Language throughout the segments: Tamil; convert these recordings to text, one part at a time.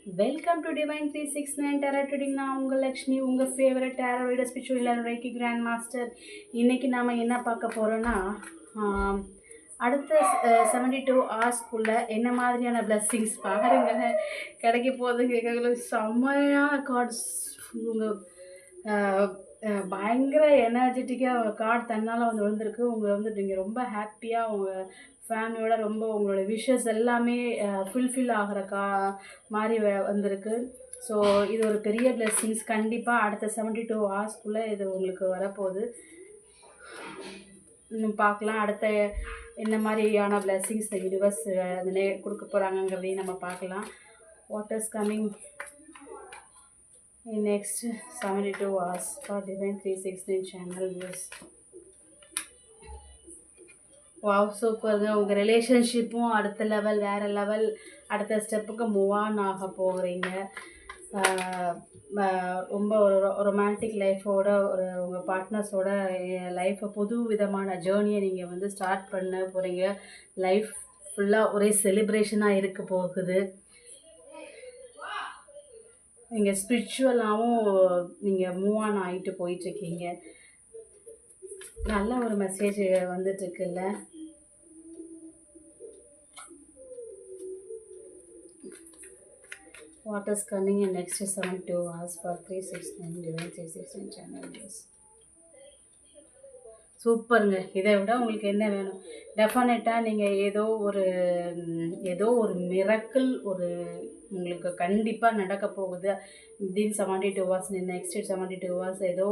Welcome to Divine 369 Tarot Reading. நான் உங்கள் லக்ஷ்மி, உங்கள் favourite tarot reader, spiritual reiki grand master. இன்றைக்கி நாம் என்ன பார்க்க போகிறோன்னா, அடுத்த 72 ஹவர்ஸ்க்குள்ளே என்ன மாதிரியான பிளஸ்ஸிங்ஸ் பாருங்க கிடைக்க போகுது. கேட்கறது செம்மையான கார்ட்ஸ். உங்கள் பயங்கர எனர்ஜெட்டிக்காக கார்டு தன்னால் வந்து விழுந்திருக்கு. உங்களை வந்து நீங்கள் ரொம்ப ஹாப்பியாக உங்கள் ஃபேமிலியோட ரொம்ப உங்களோட விஷஸ் எல்லாமே ஃபுல்ஃபில் ஆகிற மாதிரி வந்திருக்கு. ஸோ இது ஒரு பெரிய பிளெஸ்ஸிங்ஸ். கண்டிப்பாக அடுத்த 72 ஹவர்ஸ்க்குள்ளே இது உங்களுக்கு வரப்போகுது. இன்னும் பார்க்கலாம் அடுத்த என்ன மாதிரியான பிளெஸ்ஸிங்ஸ் இந்த யூனிவர்ஸ் அதில் கொடுக்க போகிறாங்கங்கிறதையும் நம்ம பார்க்கலாம். What is coming in next 72 hours for Divine 369 channel views. Wow, சூப்பருங்க. உங்கள் ரிலேஷன்ஷிப்பும் அடுத்த லெவல், வேறு லெவல், அடுத்த ஸ்டெப்புக்கு மூவ் ஆன் ஆக போகிறீங்க. ரொம்ப ஒரு ரொமான்டிக் லைஃபோட உங்கள் பார்ட்னர்ஸோட லைஃப்பை புது விதமான ஜேர்னியை நீங்கள் வந்து ஸ்டார்ட் பண்ண போகிறீங்க. லைஃப் ஃபுல்லாக ஒரே செலிப்ரேஷனாக இருக்க போகுது. நீங்கள் ஸ்பிரிச்சுவலாகவும் நீங்கள் மூவ் ஆன் ஆகிட்டு போயிட்டுருக்கீங்க. நல்ல ஒரு message வந்துட்டுருக்குல்ல. What is coming in next 72 hours for 369 Divine 369 channel views. சூப்பருங்க. இதை விட உங்களுக்கு என்ன வேணும்? டெஃபினட்டாக நீங்கள் ஏதோ ஒரு மிரக்கிள் உங்களுக்கு கண்டிப்பாக நடக்க போகுது. வித்தின் 72 ஹவர்ஸ், நெக்ஸ்ட் 72 ஹவர்ஸ் ஏதோ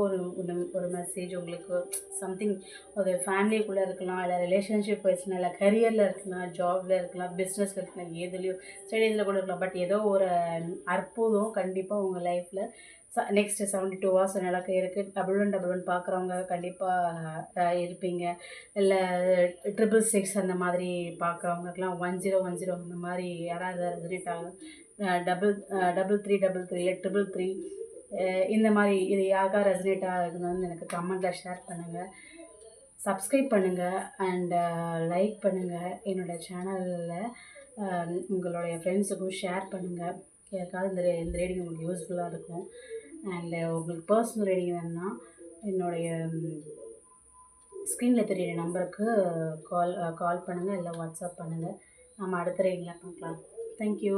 ஒரு மெசேஜ் உங்களுக்கு சம்திங் ஒரு ஃபேமிலிக்குள்ளே இருக்கலாம், இல்லை ரிலேஷன்ஷிப் வைஸ்னா, இல்லை கரியரில் இருக்கலாம், ஜாபில் இருக்கலாம், பிஸ்னஸில் இருக்கலாம், எதுலேயும் ஸ்டடீஸில் கூட இருக்கலாம். பட் ஏதோ ஒரு அற்புதம் கண்டிப்பாக உங்கள் லைஃப்பில் நெக்ஸ்ட் 72 ஹவர்ஸ் நடக்க இருக்குது. டபுள் ஒன் பார்க்குறவங்க கண்டிப்பாக இருப்பீங்க. இல்லை 666 அந்த மாதிரி பார்க்குறவங்களுக்குலாம் 1010 அந்த மாதிரி யாராவது ரெசனேட் ஆகும். 3333 333 இந்த மாதிரி இது யாருக்காக ரெசனேட் ஆகுதுன்னு எனக்கு கமெண்ட்டில் ஷேர் பண்ணுங்கள். சப்ஸ்கிரைப் பண்ணுங்கள் அண்ட் லைக் பண்ணுங்கள். என்னோடய சேனலில் உங்களுடைய ஃப்ரெண்ட்ஸுக்கும் ஷேர் பண்ணுங்கள். யாருக்காவது இந்த ரீடிங் உங்களுக்கு யூஸ்ஃபுல்லாக இருக்கும். அண்டு உங்களுக்கு பர்சனல் ரீடிங் வேணுன்னா என்னுடைய ஸ்க்ரீனில் தெரியிற நம்பருக்கு கால் பண்ணுங்கள், இல்லை வாட்ஸ்அப் பண்ணுங்கள். நம்ம அடுத்த ரீடிங்கில் பார்க்கலாம். தேங்க்யூ.